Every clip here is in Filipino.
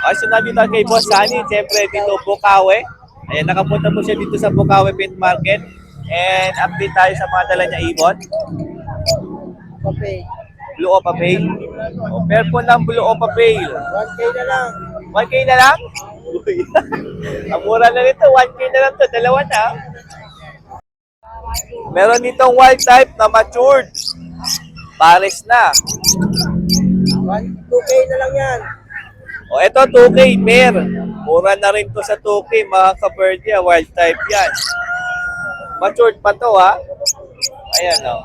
Okay, so nandito kay Boss Sunny, siyempre dito Bukawi. Ayan, nakapunta po siya dito sa Bukawi Pet Market. And update tayo sa mga dala niya ibon. Okay. Blue Opa Pale. O, pair po ng Blue Opa Pale. 1K na lang. 1K na lang? Uy, ang mura na nito. 1K na lang to. Dalawa na. Meron ditong wild type na matured. Pares na. 2K na lang yan. O, eto 2K pair. Mura na rin to sa 2K, mga ka-birdie. Wild type yan. Matured pa to, ha? Ayan, o.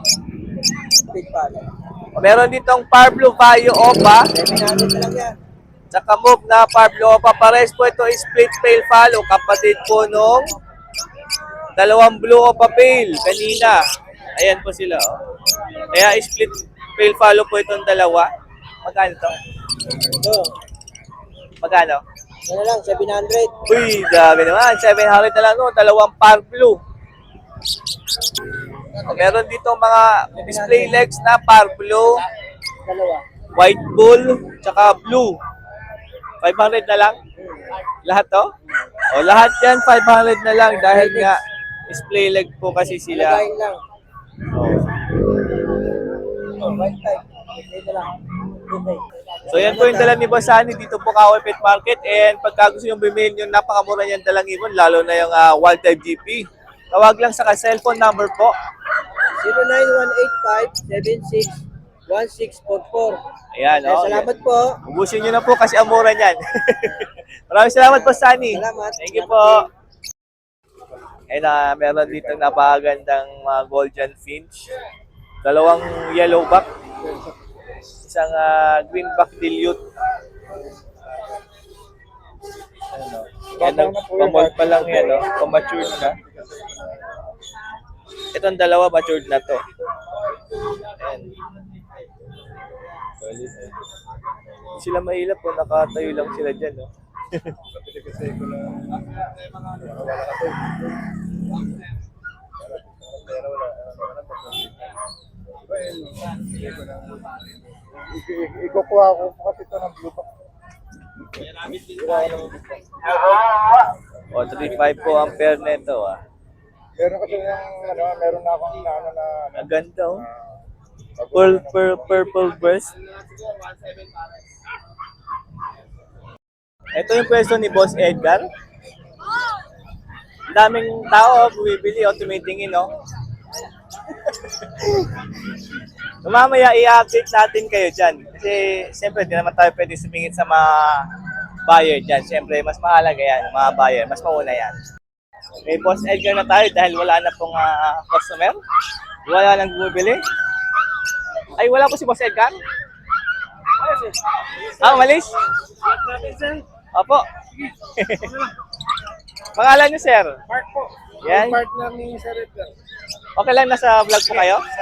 Big pala. Meron ditong Parblo Vaio Opa. 700 na lang yan. Tsaka move na Parblo Opa. Pares po ito split pale follow. Kapatid po nung dalawang Blue Opa Pale kanina. Ayan po sila, oh. Kaya split pale follow po itong dalawa. Magkano to? Ito. Magkano? Yan na lang, 700. Uy, dami naman. 700 na lang, no? Dalawang Parblo. Meron dito mga display legs na Parblo, Dalawa. white bull, tsaka blue. 500 na lang. Lahat to? O, lahat yan 500 na lang dahil nga display leg po kasi sila. Lagayin lang. Oh. White type. 2K na lang. 2K. So yan po yung dala ni Boss Sunny dito po Kahoy Pet Market, and pagka gusto nyo bumili yung napakamura niyang dalang ibon, lalo na yung wild type GP. Tawag lang sa cellphone number po. 09185-76-1644. Ayan, oh. Salamat po. Ubusin nyo na po kasi ang mura niyan. Maraming salamat po, Sunny. Salamat. Thank you po. And meron dito napakagandang mga golden finch. Dalawang yellow back. Isang green back dilute. Ano, pamol pa lang yan, no? Pamatured na. Itong dalawa, matured na to. Ayan. Hindi sila mahilap po, nakatayo lang sila dyan, no? Ikukuha ko kasi ito ng blue box. O, 3.5 po ang pair nito, ah. Meron kasi yung meron na akong na Ang ganda, oh. Purple breast. Ito yung pwesto ni Boss Edgar. Ang daming tao, bumibili o tumitingin, no? Mamaya i-update natin kayo dyan. Kasi siyempre di naman tayo pwede sumingit sa mga buyer dyan. Siyempre mas mahalaga yan, mga buyer. Mas mauna yan. May Boss Edgar na tayo dahil wala na pong customer. Wala nang bumibili. Ay, wala po si Boss Edgar? Malis? Opo. Pangalan niyo, sir? Mark po. Yan. Partner ni Sir Edgar. Okay lang, nasa vlog po kayo? Sa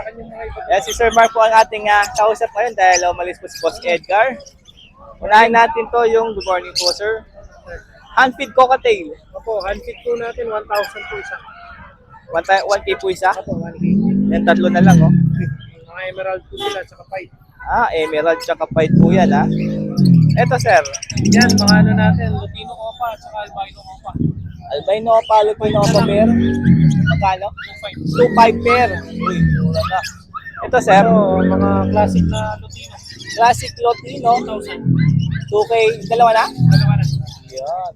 kanya mga iba. Yan, si Sir Mark po ang ating kausap ngayon dahil umalis po si Boss Edgar. Unahin natin to yung good morning po, sir. Handfeed cocktail. Opo, handfeed po natin 1,000 po isa. 1K po isa. Opo, 1K. Yan, tatlo na lang, oh. Mga emerald po sila, tsaka pipe. Emerald tsaka white po yan, ha. Eto, sir. Yan, mga ano natin, Lutino Opa, tsaka Albino Opa. Albino Opa, Lutino Opa pair. Magkano? 2.5 pair. Uy, mura na. Ito, sir. Pero, mga classic na Lutino. Classic Lutino. 1,000. 2K. Dalawa na? Dalawa na. Yan.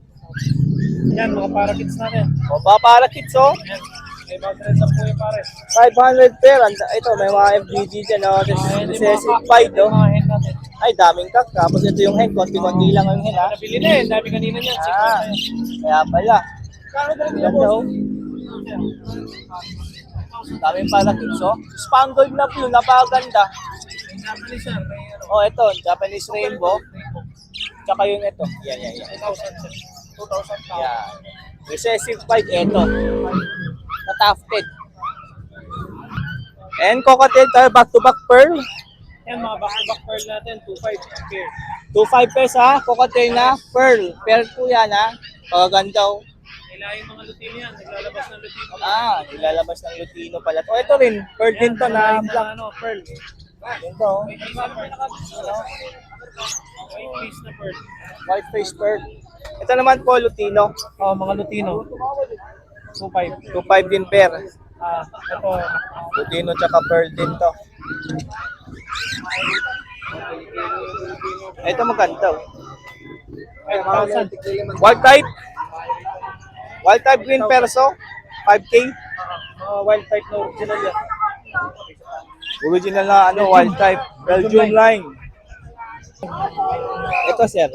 Yan, mga parakeets natin. O, para kids, oh. Yan. May mga trends po yung pare. 500 pair. Ito, may mga FGG dyan, oh. Recessive fight, oh. Mga hen natin. Ay, daming kak. Tapos ito yung hen. Konti-konti lang yung hen, ha. Nabili na eh. Dami kanina niyan. Kaya pala. Kano ba rin Ganda, oh. Daming para kids, oh. Spangled na blue. Napakaganda. Japanese yan. May ano. Oh, ito. Japanese rainbow. Tsaka yung ito. Yan. 2,000. 2,000 pounds. Yan. Recessive fight. Ito. Na-tufted. And cocktail tayo. Back-to-back pearl. Yan, mga back-to-back pearl natin. 2,500 pair. 2.5 pesos, ha. Cocktail na pearl. Pearl po yan, ha. Pagaganda, oh. Kailangan mga Lutino yan. Naglalabas ng Lutino. Nilalabas ng Lutino pala. Oh, ito rin. Pearl din to na black. Pearl. Ito, oh. May iba pa. White face na bird. White face bird. Ito naman po, Lutino. Oh, mga Lutino. 2.5. 2.5 din pair. Ito, Lutino tsaka pearl din to. Ito maganda. 5,000. Wild type. Wild type green perso. 5K. Wild type na original yan. Original na wild type. Belgium line. Ito sir.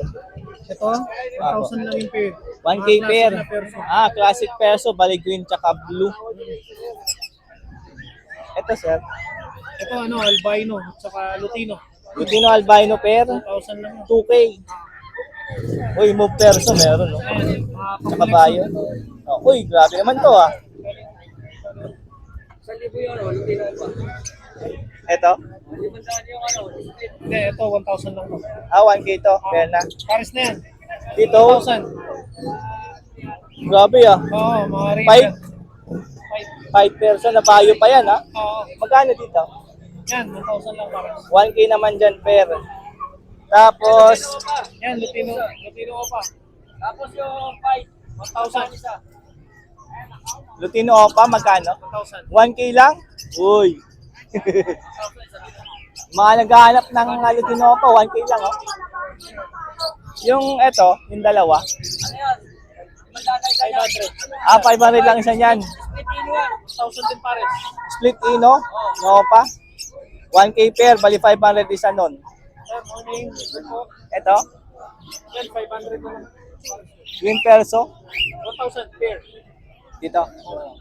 Ito, 1,000 lang yung pair. 1K Mga pair. classic na perso. Classic perso. Bali green tsaka blue. Ito sir. Ito albino, tsaka Lutino. Lutino albino pair. 2,000 lang yun. 2K. Uy, move perso meron, no? Ayan, mga Tsaka bayo. Uy, grabe naman to, ah. Ito? Hindi, ito, 1,000 lang to. 1K to. Fair na. Paris na yan. Dito, 1,000. grabe, ah. Oo, mga rin. 5 perso na bayo pa yan, ah. Oo. Magkano dito? Yan, 1,000 lang Paris. 1K naman dyan, pair. Tapos, Yan, Lutino pa. Tapos yung 1,000 isa. Lutino Opa, magkano? 1,000. 1K lang? Uy. Mga naghahanap ng Lutino Opa, 1K lang, oh. Yung eto, yung dalawa. 500. 500 lang isa niyan. 1,000 din Paris. Split Ino, no pa. 1K pair, bali 500 isa nun. Yan, morning. Ito, Yan, 500 na lang. green perso. 1,000 pair. Dito.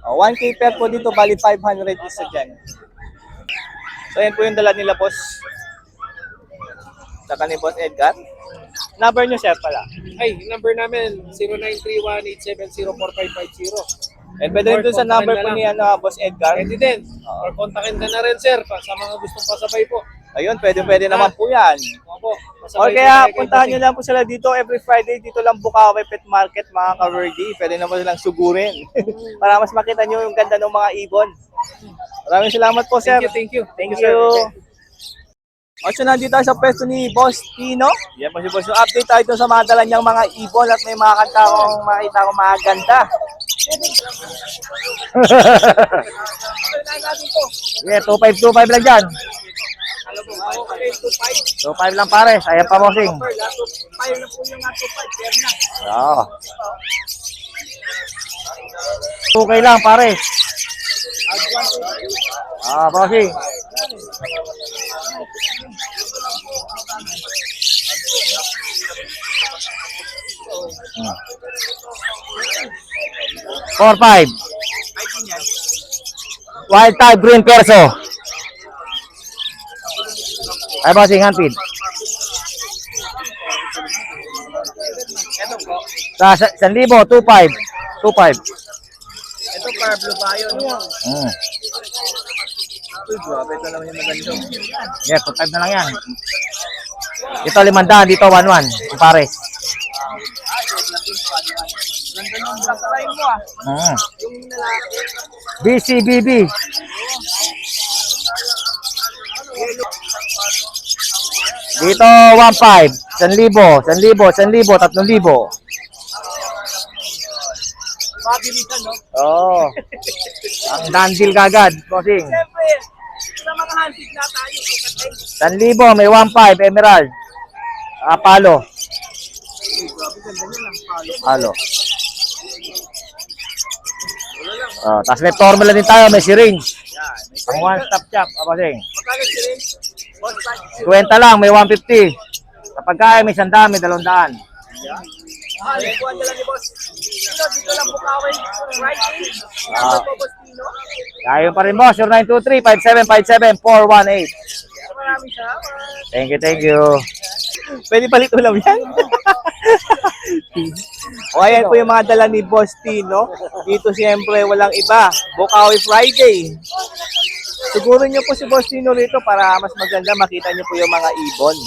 1K pair po dito, bali 500 isa dyan. So yan po yung dala nila, boss. Saka ni Boss Edgar. Number nyo, sir, pala. Ay, yung number namin, 0931-870-4550. And pwede rin dun sa number po ni Boss Edgar. Pwede din. Or kontakin ka na rin, sir, sa mga gustong pasabay po. Ayun, pwede naman po yan. Opo. O kaya puntahan nyo lang po sila dito every Friday. Dito lang Bukawi Pet Market, mga ka-wordy. Pwede naman silang sugurin. Para mas makita nyo yung ganda ng mga ibon. Maraming salamat po, sir. Thank you. Thank you. O, so nandito tayo sa pwesto ni Boss Tino. Yan po si Boss. So, update tayo dun sa mga dala niyang mga ibon at may mga kanta akong makita akong mga ganda. Yeah, 2.5 lang dyan. 2.5 lang pares. Ayan pa, bossing. Oo. 2K lang pares. Bossing. Hmm. 4.5. Wild type green perso. Ay, bossing, handpid. Sa 1,000, 2.5. 2.5. Ito, Pablo Bayo. Uy, grabe, ito naman yung maganda. Yeah, 2.5 na lang yan. Ito 500, dito 1.1. Yung pares. Ganda ng black line mo, ah. Yung lalaki. BCBB. Dito 1.5. 1,000, 1,000, 1,000, 3,000. Mabilisan, no? Oo. Ang dandil kagad, bossing. Siyempre, sa mga handpid na tayo. 1,000, may 1.5, emerald. Palo. Palo. Tapos may formula din tayo, may syringe. Ang one-stop shop, bossing. Magkano si Rin? Boss, 20 lang, may 150. Kapag kaya, may 100, may 200. Lingkuhan nila ni Boss. Dito lang Bukawi. Friday. Ah. Number po, Boss Tino. Kaya pa rin, boss. 0923-5757-418. Maraming salamat. Thank you. Pwede palit ulam yan. O ayan po yung mga dala ni Boss Tino. Dito siyempre walang iba. Bukawi Friday. Siguro nyo po si Boss Tino rito para mas maganda makita nyo po yung mga ibon.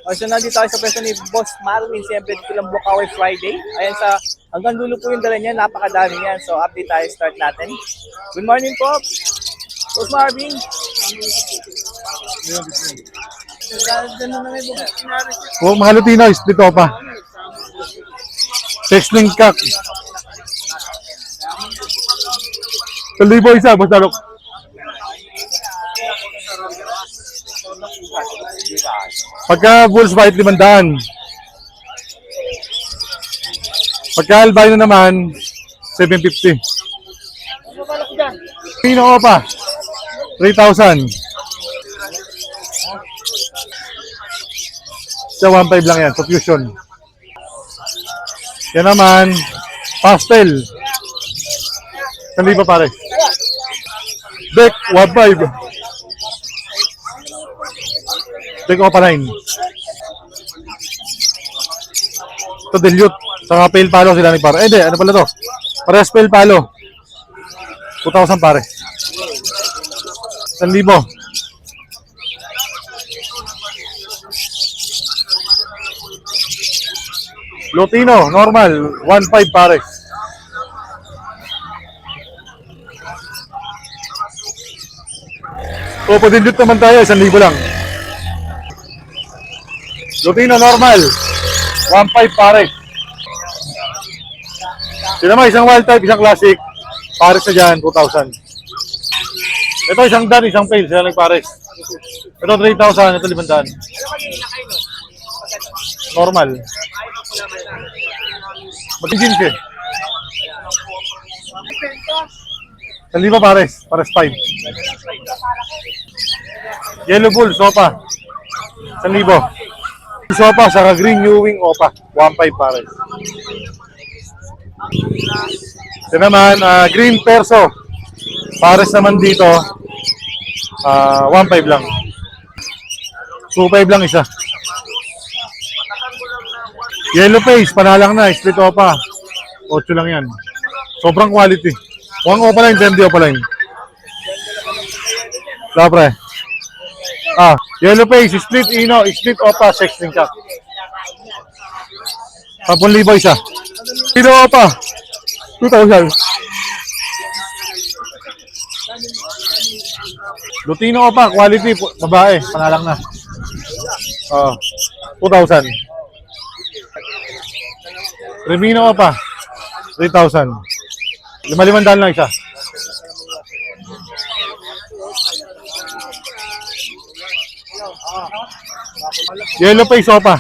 O so nandito tayo sa pwesto ni Boss Marvin. Siyempre dito lang Bukawi Friday. Ayan hanggang dulo po yung dala niya. Napakadami yan. So update tayo. Start natin. Good morning po. Boss Marvin. Oh, mga Lutino, split opa. Sexling kak. 1,000 isa, boss Dalok. Pagka Bulls White, 500. Pagka albino naman, 750. Pino opa, 3,000. Sa 1.5 lang yan, sa fusion. Yan naman, pastel. Hindi pa pare. Deck, 1.5. Deck opa 9. Ito dilute. Saka pale palo sila ni pare. Hindi, ano pala to? Parehas pale palo. 2,000 pare. 1,000. Lutino, normal, 1.5 pare. O, pa-dilute naman tayo, 1,000 lang. Lutino, normal, 1.5 pare. Sila naman, isang wild type, isang classic. Pares na dyan, 2,000. Ito, isang dan, isang pale, sila nagpares. Ito, 3,000, ito 500. Normal. Mag-jeans eh. 1,000 pares, pares 5. Yellow bull, sopa. 1,000. Sopa, saka green new wing opa. 1.5 pares. Ito naman, green perso. Pares naman dito, 1.5 lang. 2.5 lang isa. Yellow face, panalang na, split opa. 8 lang yan. Sobrang quality. 1 opa line, 10 opa line. Lapre. Yellow face, split ino, split opa, sexling cup. 10,000 isa. Pino opa, 2,000. Lutino opa, quality, babae, panalang na. 2,000. Remino opa, 3,000. 5,500 lang isa. Yellow face opa.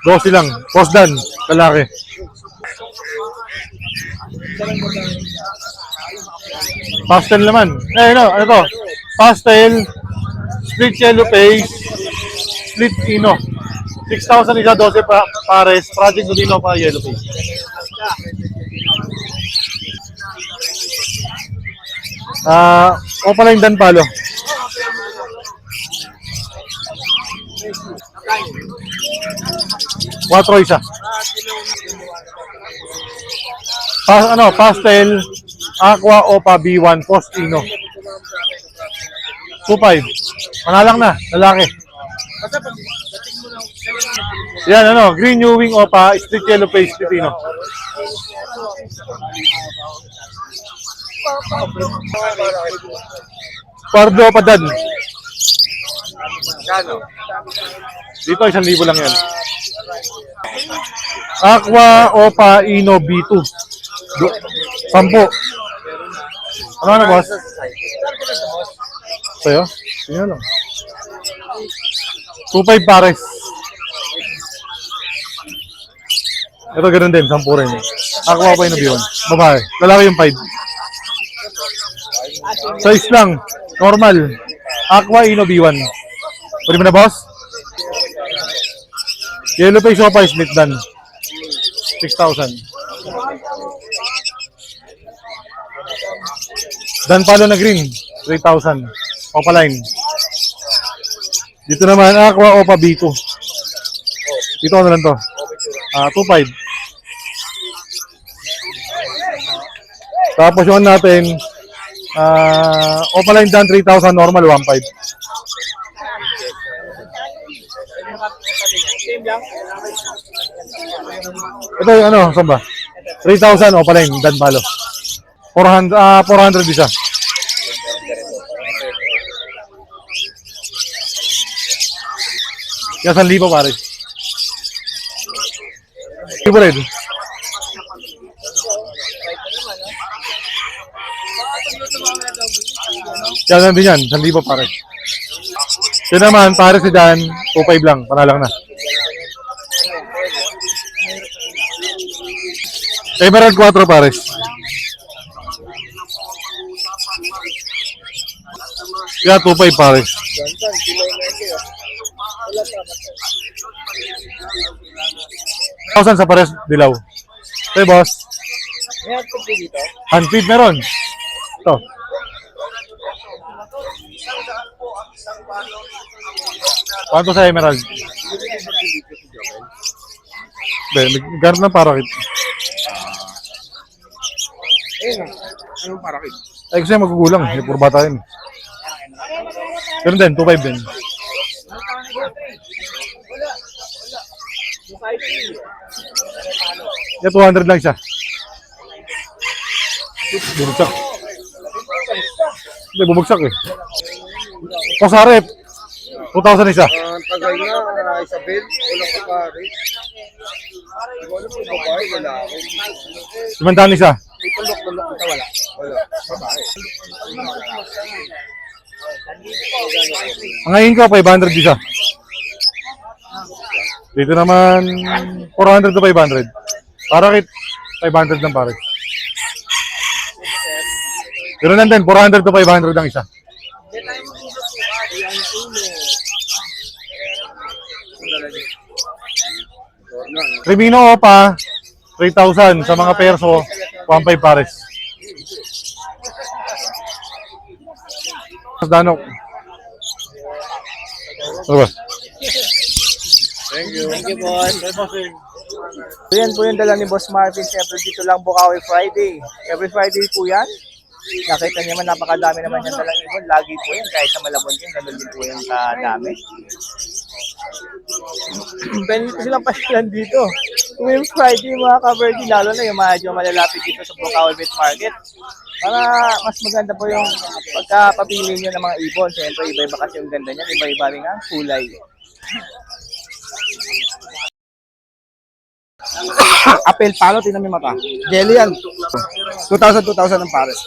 12 lang. Postdan, lalaki. Pastel naman. Ano to? Pastel, split yellow face, split ino. 6,000 isa, 12 pares. Project Lutino pa, yellow face. Opa lang dan palo. Quattro isa. Pastel, aqua, opa, B1, postino. 2.5. Manalang na, lalaki. Yan, green new wing, opa, split yellow face, Lutino. Pardo opa dan. Dito, 1,000 lang yan. Aqua, opa, ino, B2. 10. Ano na, boss? Sa'yo? Sige lang. 2.5 pares. Ito ganoon din, 10 rin. Aqua, opa, ino, B1. Babae. Lalaki yung 5. Size lang. Normal. Aqua, ino, B1. Pwede mo na, boss? Yellow face opa, split dan. 6,000. Dan palo na green, 3,000. Opa line. Dito naman, aqua opa B2. Dito ano lang to? 2.5. Tapos yung natin, opa line dan 3,000, normal 1.5. Ito yung saan ba? 3,000 opa line, dan palo. 400 isa. Kaya 1,000 pare. Favorite. Kaya nandun yan, 1,000 pare. Ito naman, pare si Dan, 2,500 lang, panalang na. Emerald 4 pares. Kaya 2,500 pares. 1,000 sa pares, dilaw. Okay, boss. May hotpot din dito. Handfeed meron. Ito. Paano sa Emerald? Nag-guard ng parakit. Anong parakit? Ay, kasi magugulang. Puro bata yun. Pero din, 2,500 din. Yeah, 200 lang siya. Bumagsak. Hindi, bumagsak eh. Pasarep. 2,000 isa. Tagay na, Isabel. Walang papari. Wala po babae, lalaki. 500 isa. May tulok-tulok kita, wala. Wala. Babae. Ang ngayon ko, 500 isa. Dito naman, 400 to 500. Parakit, 500 lang pare. Pero nandun, 400 to 500 ang isa. Crimino Opa, 3,000 sa mga perso, 1,500 pares. Danok. Ano ba? Thank you, boss. So yan po yung dala ni Boss Marvin. Siyempre dito lang Bukawi Friday. Every Friday po yan. Nakita niyo naman napakadami naman yung dalang ibon. Lagi po yan. Kahit sa Malabon din, ganun din po yung kadami. Pwede ko silang pasyalan dito. Tuwing Friday mga ka-Virgin, lalo na yung medyo malalapit dito sa Bukawi Meat Market. Para mas maganda po yung pagkapapili nyo ng mga ibon. Siyempre iba-iba kasi yung ganda niyan. Iba-iba rin ang kulay. Apel palo, tinan mo yung mata. Jelly yan. 2,000 ang pares.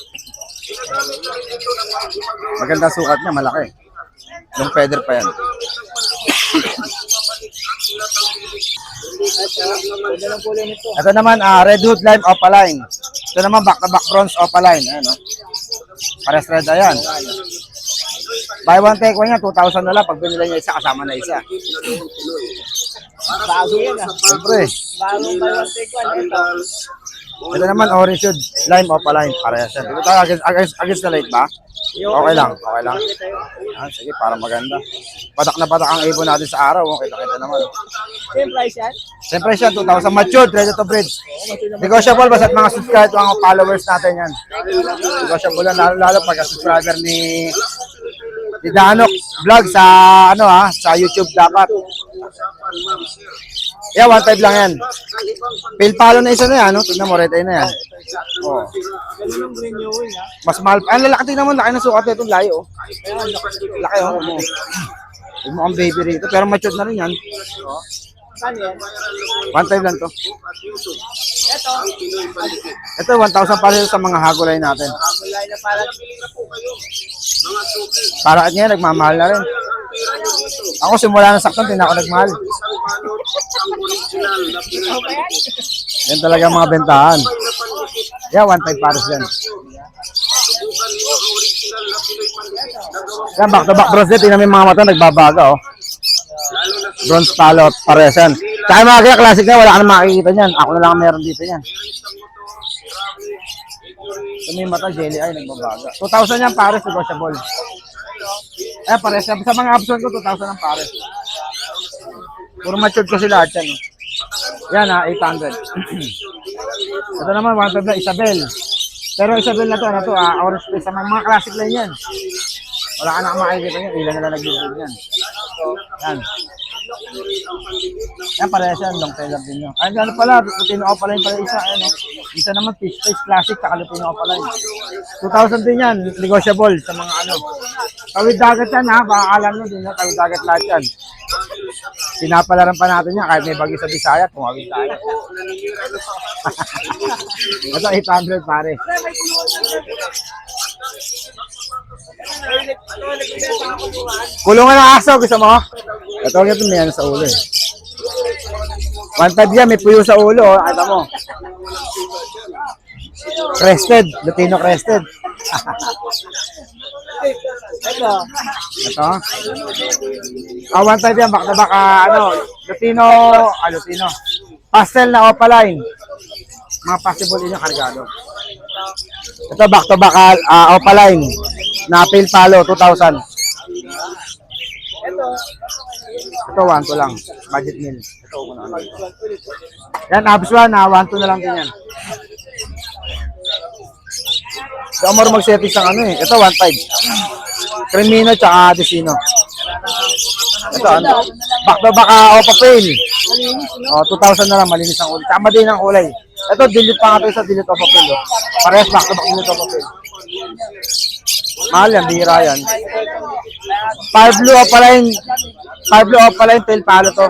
Maganda sukat niya, malaki. Yung feather pa yan. Ito naman, Red Hood Lime Opaline. Ito naman, back-to-back bronze Opaline. Ayan, no? Pares red, ayan. Buy one, take one yan, 2,000 na lang. Pag binila niya isa, kasama na isa. Bago yan ah. Siyempre. Bagong balong take one. Ito. Ito naman, Orange Hood Lime Opaline. Parehas yan. Ito tayo, against the light ba? Okay lang, okay lang. Ah, sige, para maganda. Patak na patak ang ibon natin sa araw. Oh. Kita-kita naman. Same price yan? Siyempre siya, 2,000 matured, ready to breed. Negotiable basta't mga subscribe, mga followers natin yan. Negotiable lang, lalo pag subscriber ni Danok vlog sa sa YouTube dapat. Yeah, 1,500 lang yan. Pale palo na isa na yan, no? Tignan mo, red eye na yan. Oh. Ganun yung green new wing ha? Mas mahal. Ay, lalaki, tignan mo, laki na sukat na itong layo. Oh. Laki, oh. Huwag mo kang baby rito, pero matured na rin yan. Saan yan? 1,500 lang to. Ito. Ito, 1,000 pa rin sa mga hagulay natin. Kulay na parang Para at ngayon, nagmamahal na rin. Ako simula ng saktan, din ako nagmahal. Yan talaga ang mga bentahan. Yeah, 1,500 pares yan. Yan, back-to-back bronze din. Tingnan mo yung mga mata, nagbabaga, oh. Bronze palo, pares yan. Kaya mga kaya, classic na, wala ka na makikita niyan. Ako na lang ang meron dito yan. Ito may mata, jelly ay, nagbabaga. 2,000 yan, pares, negotiable. Eh, pares. Sa mga option ko, 2,000 ang pares. Puro matured ko sila at yan. Yan ha, 800. Ito naman, 1,500 na Isabel. Pero Isabel na to, orange face. Sa mga classic line yan. Wala ka na makikita niyan. Ilan na lang nag-build yan. Yan. Yan, parehas yan. Long tail din nyo. Ay, ano pala, Lupino Opaline pala isa. Ano. Isa naman, fish face classic, saka Lupino Opaline. 2,000 din yan. Negotiable sa mga ano. Tawid dagat yan ha. Baka alam nyo din na tawid dagat lahat yan. Pinapalaran pa natin yan kahit may bagyo sa Bisaya, tumawid tayo. Ito 800 pare. Kulungan ng aso, gusto mo? Ito nga may ano sa ulo eh. 1.5 yan, may puyo sa ulo, oh. Kita mo. Crested, Lutino crested. Ito. 1.5 yan, back ano, Lutino, Lutino. Pastel na opaline. Mga possible din yung kargado. Ito back to back opaline na pale palo 2,000. Ito 1 lang, budget meal. Ito muna. Yan abs 1 na 1 na lang din yan. Ito mo mag-settings ng ano eh. Ito 1.5. Cremino tsaka Adesino. Ito ano, back to back opa pale. 2,000 na lang, malinis ang ulo. Tama din ang kulay. Ito, dilute pa nga ito sa dilute opa pale. Parehas back to back dilute opa pale. Mahal yan, bihira yan. 5 blue opaline, pale palo to.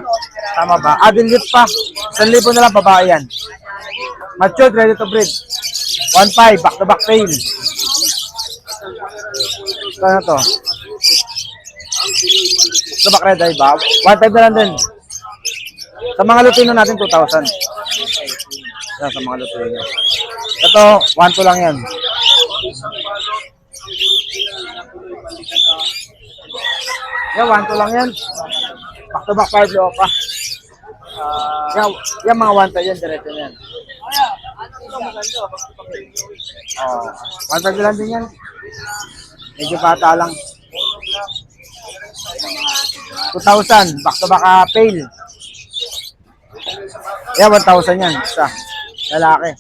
Tama ba? Dilute pa. 1,000 na lang, babae yan. Matured, ready to breed. 1.5, back to back pale. Ito na to. Ito back red eye ba? 1.5 na lang din. Sa mga Lutino natin, 2,000. Yan, sa mga Lutino. Ito, 1.2 lang yan. Yan, 1.2 lang yan. Back to back 5 blue pa. Yan mga 1.5 yan, diretso na yan. 1.5 lang din yan. Medyo bata lang. 2,000, back to back pale. Yan, 1,000 yan. Isa. Lalaki.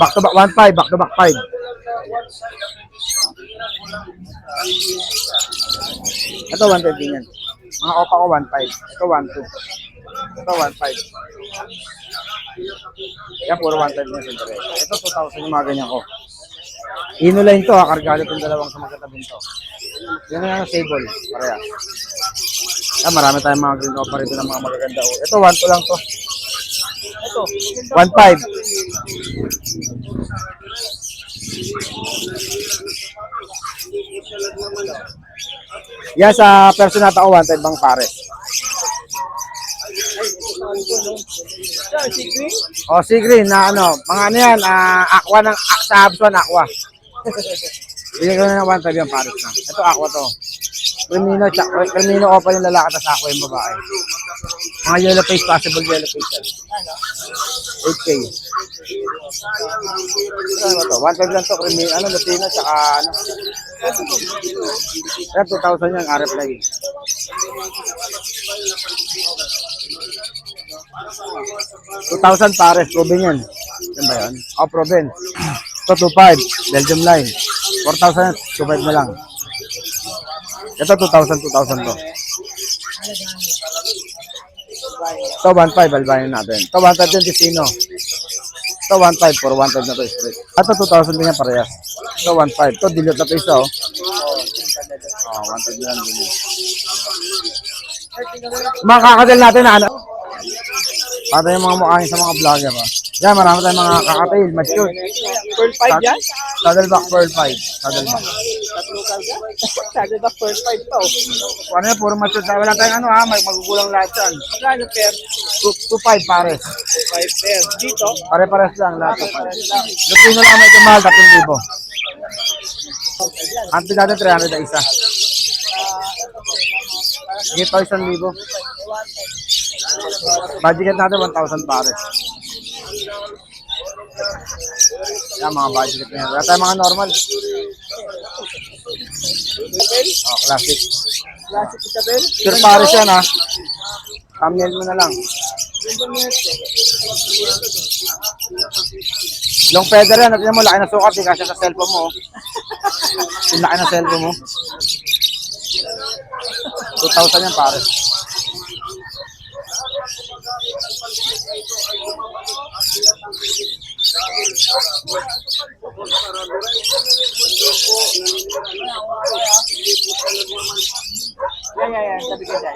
Back to back 1.5, back to back 5. Ito 1.5 din yan. Mga opa ko 1.5. Ito 1.2. Ito 1.5. Yan, puro 1.5 na siyempre. Ito 2,000 yung mga ganyan ko. Inuline to, kargado itong dalawang sa magkatabing to. Yan na yung sable, pareha. Yan, marami tayong mga green opa rito ng mga magaganda. Ito 1.2 lang to. Ito 1.5. Yan sa personata ko 1.5 bang pare. Sea green na ano, mga ano yan, aqua ng sa Habs 1 aqua. Bigyan ko na ng 1.5 yung pares na. Ito aqua to. Cremino opa yung lalaki, tapos aqua yung babae. Mga yellow face, possible yellow face yan. 8K. Ano to? 1.5 lang to, Cremino, ano, Lutino, tsaka ano. Yan, 2,000 yan, RF lagi. 2,000 pares, Proven yan. Yan ba yan? Proven. Ito 2.5, Belgium line. 4,000, 2.5 na lang. Ito 2,000 to. Ito 1.5, Albanian natin. Ito 1.5 din, Ticino. Ito 1.5, for 1.5 na to straight. Ito 2,000 din yan parehas. Ito 1.5. Ito dilute na to isa, 1.5 na lang din yan. Mga kakadel natin na ano? Para yung mga mukha sa mga vlogger. Yan, marami tayong mga kakatail, mature. Pearl 5 yan? Saddleback Pearl 5. Saddleback. Saddleback Pearl 5 to. Ano yan, puro mature. Wala tayong ano magugulang lahat yan. Magkano pair? 2.5 pares. 5 pair. Dito? Pare-pares lang lahat. Lupino lang medyo mahal, 3,000. Ang natin 300 na isa. Dito 1,000. Budget natin 1,000 pares. Yan mga budget na yan. Wala tayong mga normal. Classic. Classic Isabel? Sure pares yan ha. Thumbnail mo na lang. Long feather yan. Natin mo, laki na sukat. Di kasi sa cellphone mo. Yung laki na cellphone mo. 2,000 yan pares. yan. Sabi ko dyan.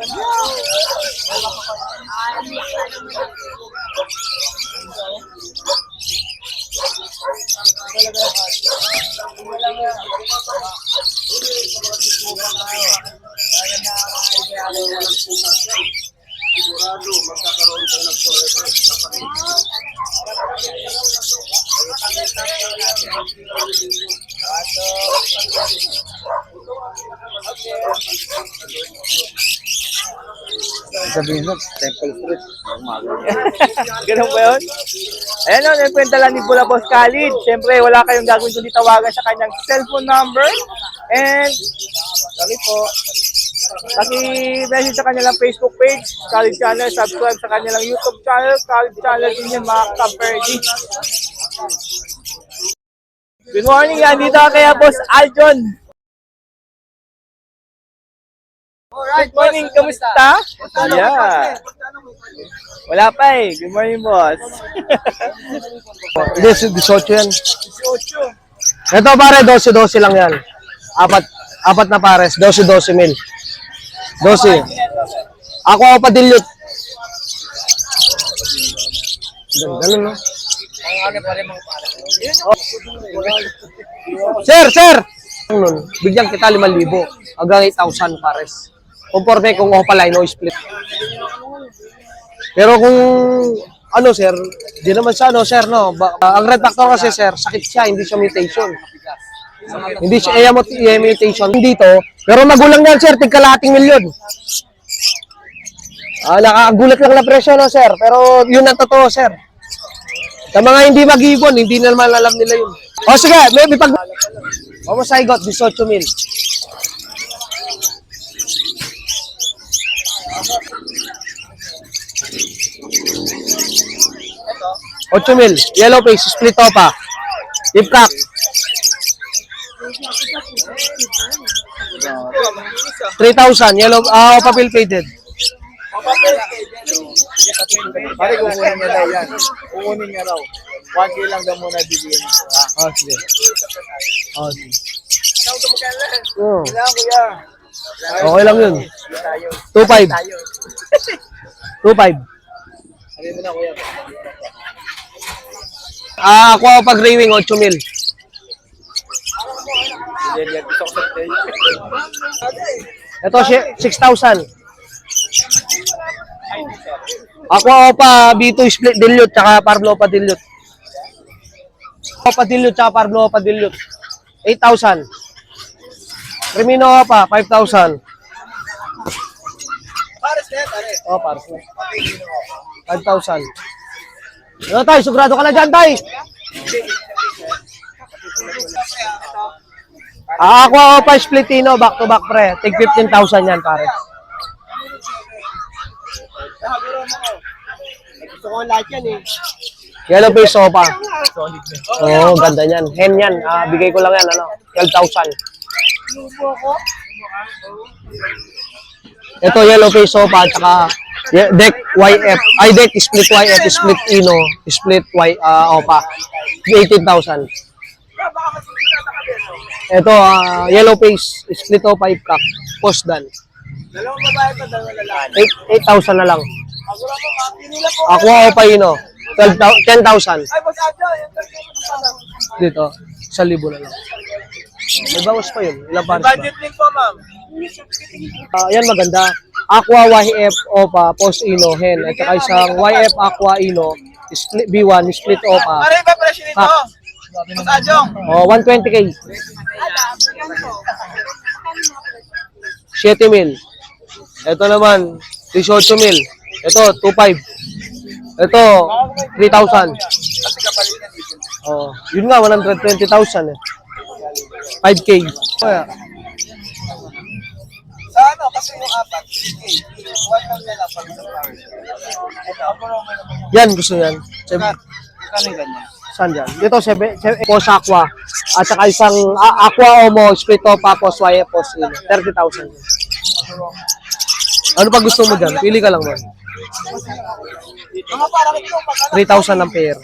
Sabihin mo, Temple Street. Ganun ba yun? Ayan o, nagkwenta lang ni Bula Boss Khalid. Siyempre, wala kayong gagawin kundi tawagan sa kanyang cellphone number. And, sorry po, paki-message sa kanilang Facebook page, Khalid Channel, subscribe sa kanilang YouTube channel, Khalid Channel din yan mga kaperdi. Good morning, yan dito kaya Boss Aljon. Good morning, kamusta? Yeah. Wala pa eh. Good morning, boss. Hindi, 18 yan. Ito pare, 12-12 lang yan. Apat na pares, 12-12 mil. 12. Ako pa dilute. Ganun, no? Sir! Nun, bigyan kita 5,000 hanggang 8,000 pares. Conforme kung opaline o split. Pero kung ano sir, di naman sa ano sir no. Ang red factor kasi sir, sakit siya, hindi siya mutation. Hindi siya mutation dito. Pero magulang yan sir, tigkalahating milyon. Nakakagulat lang na presyo no sir, pero yun ang totoo sir. Sa mga hindi mag-ibon, hindi naman alam nila yun. O sige, maybe pag... O mo saigot, 18 mil. $8 mil, yellow face, split opa, ipkak. 3,000, yellow, opa pill faded. Pare, kukunin niya daw yan. Kukunin niya raw. 1K lang daw muna bibigyan niya. Oh, sige. Oh, sige. Kuya. Okay lang yun. 2,500. 2,500. Sabi mo na, kuya. Ako pag rawing 8 mil. Ito 6,000. Ako pa B2 split dilute tsaka Parblo pa dilute. Pa dilute tsaka Parblo pa dilute. 8,000. Remino pa 5,000. Pares na yan, pare. Oh, pares na. 5,000. Ano tayo? Sugrado ka na dyan, tay? Ako pa splitino, back to back pre. Tig 15,000 yan, pare. Gusto ko lahat yan eh. Yellow face sopa. Oo, ganda niyan. Hen yan. Bigay ko lang yan, 12,000. Ito, yellow face sopa, at saka deck YF. Ay, deck split YF, split Ino, split opa. 18,000. Ito, yellow face, split opa, ipkak. Post dan. Dalawang babae pa, dalawang lalaki. 8,000 na lang. Agura ko, mapinila po. Ako opa Ino, 10,000. Ay, boss Adjo, yung Dito, 1,000 na lang. May bawas pa yun. Ilang pares ba? budget link po, ma'am. Yan maganda. Aqua YF Opa Post Ino Hen at saka isang YF Aqua Ino split B1 split Opa. Pare, ba presyo nito? Ha. Boss Adjo. 120k. 7 mil. Ito naman 18 mil. Ito 2.5. Ito 3,000. Yun nga 120,000 eh. 5k. Sa ano, kasi yung apat, 1 lang na lang pag sa pares. Ito, agura mo naman. Yan gusto yan. Kano yung ganyan? Saan yan? Dito, Post Aqua. At saka isang Aqua Omo, split Opa, Post YF, Post Ino. 30,000. Ano pa gusto mo dyan? Pili ka lang man. Mga parang ito, 3,000 ang pair.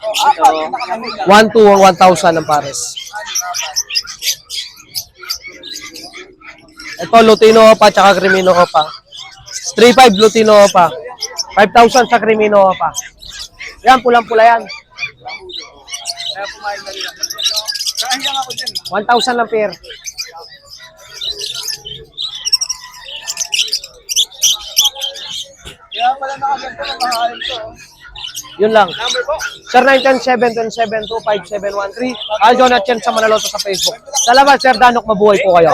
apat, nakakamig lang. 1 to 1,000 ang pares. Ito, Lutino Opa, tsaka Crimino Opa. 3.5 Lutino Opa. 5,000 sa Crimino Opa. Yan, pulang-pula yan. 1,000 lang pair. Kaya pala nakaganto ng mahalin to. Yun lang. Number po. Sir, 917-27-25713. Aljon at Chen sa Manaloto sa Facebook. Salamat, Sir Danok. Mabuhay po kayo.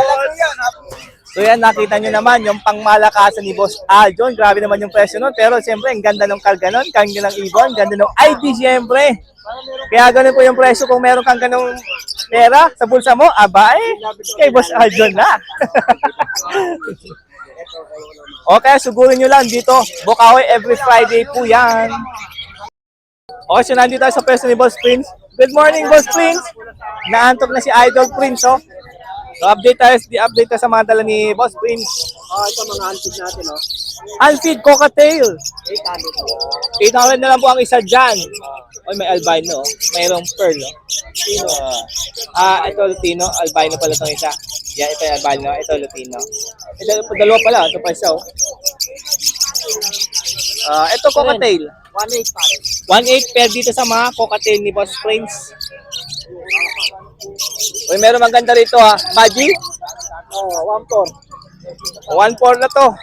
So yan, nakita nyo naman yung pangmalakasan ni Boss Aljon. Grabe naman yung presyo nun. Pero siyempre, ang ganda ng kalganon, ganda ng ibon, ganda ng ID siyempre. Kaya ganun po yung presyo kung meron kang ganung pera sa bulsa mo, aba kay Boss Aljon na. Okay, sugurin nyo lang dito. Bukawi every Friday po yan. Okay, so nandito tayo sa pwesto ni Boss Prince. Good morning, Boss Prince. Naantok na si Idol Prince, oh. So update tayo sa mga dala ni Boss Prince. Ito mga antik natin, oh. Unfeed Cockatail. 800. 800 na lang po ang isa dyan. Oy, may albino, oh. Mayroong pearl, oh. Ito Lutino, albino pala itong isa. Yan, ito yung albino, ito Lutino. Ito, dalawa pala, ito pa isa, oh. Ito Cockatail. 1.8 pare. 1.8 pair dito sa mga cockatail ni Boss Prince. Uy, meron maganda rito ha. Baji? Oh, 1.4. 1.4 na to.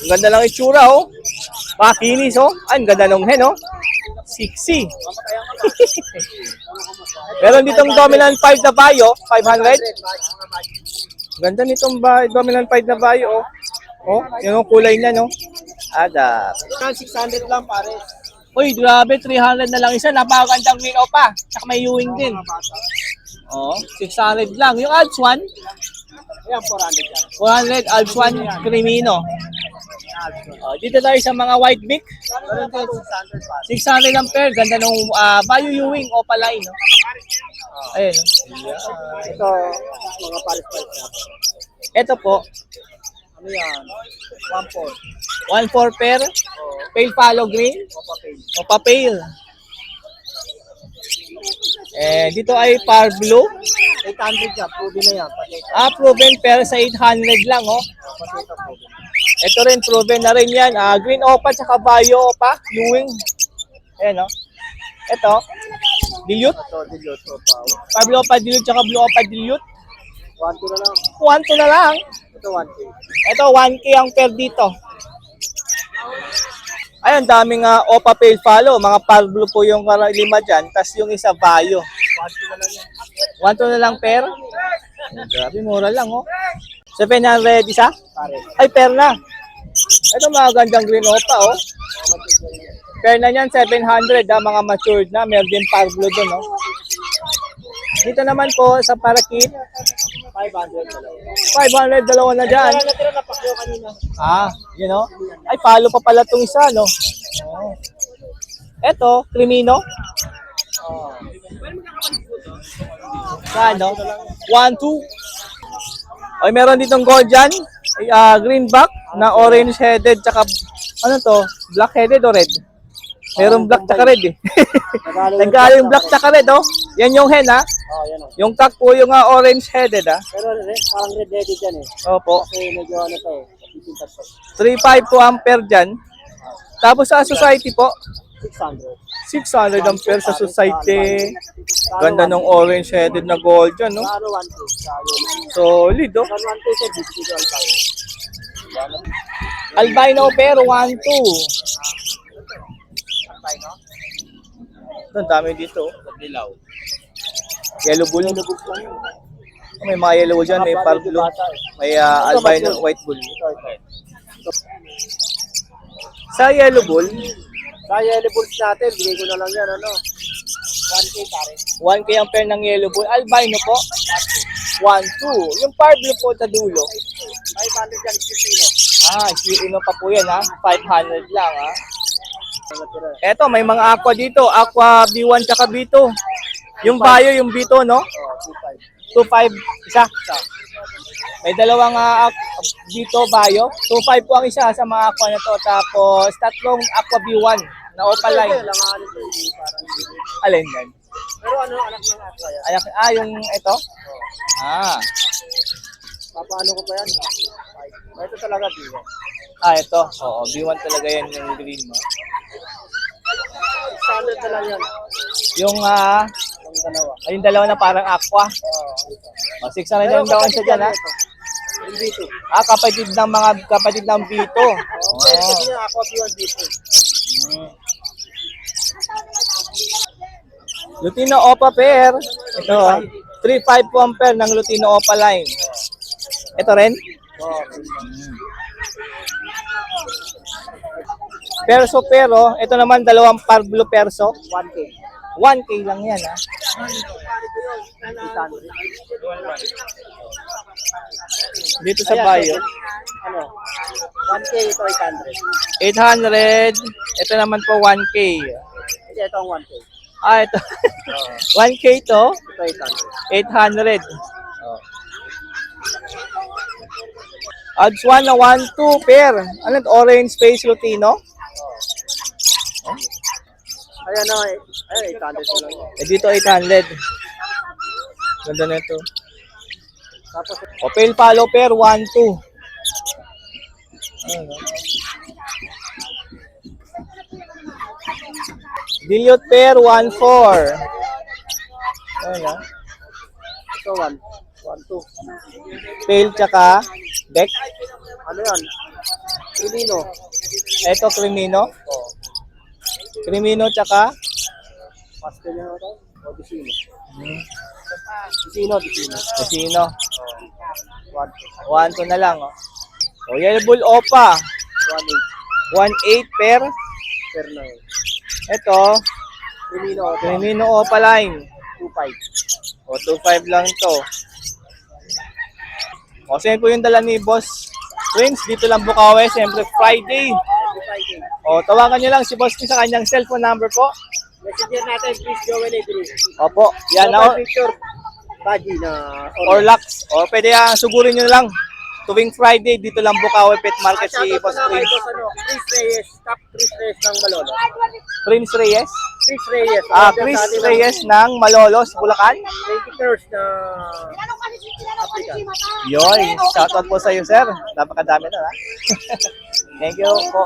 Ang ganda lang itsura oh. Pakinis oh. Ay, ang ganda ng hen oh. Sexy. Meron ditong dominant 5 na bayo. 500. Ganda nitong dominant 5 na bayo oh. Oh, yun ang kulay niya no. Ada. 600 lang pare. Uy, grabe, 300 na lang isa. Napakagandang Mino pa. Tsaka may Ewing din. Oh, 600 lang. Yung Alps 1, Ayan, 400 yan. 400, Alps 1, Crimino. Dito tayo sa mga White Beak. 600 lang pair. Ganda nung Bayo Ewing o Palay, no? Ayun. Ito, mga pares-pares na. Ito po, Ano yan? 1.4. 1.4 pair. Pale Follow Green. O Papale. Dito ay Par Blue. 800 yan. Proven na yan. Proven pair sa 800 lang, oh. Ito rin, proven na rin yan. Green Opa, tsaka Bayo Opa. Ewing. Ayan, oh. Ito, Dilute. Ito, dilute. Pablo Opa Dilute, tsaka Blue Opa Dilute. 1.2 na lang. 1 na lang. Ito, 1K. Ito, 1K ang pair dito. Ayun, daming Opa Pale Follow. Mga Par Blue po yung lima dyan. Tapos yung isa, Bayo. 1 na lang pair. Grabe, mura lang, oh. 700 isa? Ay, pair na. Ito, mga gandang Green Opa, oh. Pair na yan, 700, mga matured na. Meron din Par Blue dun, oh. Dito naman po, sa Parakit, 500, dalawa na dyan. Natira na pakyo kanina. You know? Ay, follow pa pala itong isa, no? Oh. Eto, Crimino. Ano? 1, 2. Ay, meron ditong gold dyan. Greenback na orange headed, tsaka, ano to? Black headed o red? Meron black tsaka red eh. Nagkala yung black tsaka red, oh. Yan yung hen, ha? Yan o. Yung cock po yung orange headed, ha? Pero parang red-headed yan eh. Opo. Kasi medyo ano to eh. 3.5 po ampere dyan. Tapos sa society po, 600. 600 ampere sa society. Ganda ng orange headed na gold dyan, no? Ano 1K? Solid, oh. 1K sa digital tayo. Albino pero 1, 2. Ang dami dito. Yellow bull. May mga yellow bull dyan, may par blue. May albino white bull. Sa yellow bull, Sa yellow bulls natin, bigay ko na lang yan, ano? 1K pare. 1K ang pair ng yellow bull. Albino po, 1, 2. Yung par blue po sa dulo. 500 yan, Kipino. Ano pa po yan, ha? 500 lang, ha? Eto, may mga aqua dito. Aqua B1 tsaka B2. Yung Bayo, yung B2, no? 2.5 isa. May dalawang B2 Bayo. 2.5 po ang isa sa mga aqua na to. Tapos, tatlong aqua B1 na opaline. Alin yan? Pero ano, anak ng aqua yan? Yung ito? Papaano ko pa yan? Ito talaga, B1. Ah, ito. Oo, B1 talaga yan yung green mo. Standard na lang yan. Yung, Ang dalawa. ayun dalawa na parang aqua. Oh, 600 lang daw siya dyan, ha? Yung dito. Ah, kapatid ng Vito. Kasi yung ako, B1 dito. Lutino Opa pair. Ito, 3.5 po ang pair ng Lutino Opa line. Ito rin? Perso pero, ito naman dalawang par blue perso. 1K. 1K lang yan, ha? Dito sa Bayo. Ano? 1K ito 800. 800. Ito naman po 1K. Hindi, ito ang 1K. Ah, ito. 1K to. Ito 800. 800. Odds 1 na 1-2 pair. Ano? Orange Space Lutino. Ayan na, ay 800 na lang. Eh, dito 800. Ganda na ito. Tapos, O, pale follow pair 1-2. Ano? Dilute pair 1-4. Ano? ito 1. 1, 2. Pale tsaka deck. Ano yan? Crimino. Ito Crimino. Crimino tsaka Pastel na ito. O, Dicino. Dicino. Casino. 1, 2. 1-2 na lang. Oh. O, Yellow Bull Opa. 1-8 pair. Per na yun. Ito, Crimino. Crimino Opa line. 2.5. O, 2.5 lang to. O, saan po yung dala ni Boss Prince? Dito lang Bukawi, siyempre Friday. 2.5. O, tawagan nyo lang si Boss Prince sa kanyang cellphone number po. Messenger natin, please, Joel Edru. Opo, yan ako. Picture. Baji na Or Lux. O, pwede sugurin nyo lang. Tuwing Friday, dito lang Bukawi Pet Market si Boss Kay Prince. Boss, ano, Chris Reyes. Top Chris Reyes ng Malolo. Prince Reyes? Chris Reyes. Ah, Chris Reyes ng Malolos, Bulacan. 20 curves na Yoy, shoutout po sa iyo, sir. Napakadami na, ha? Thank you po.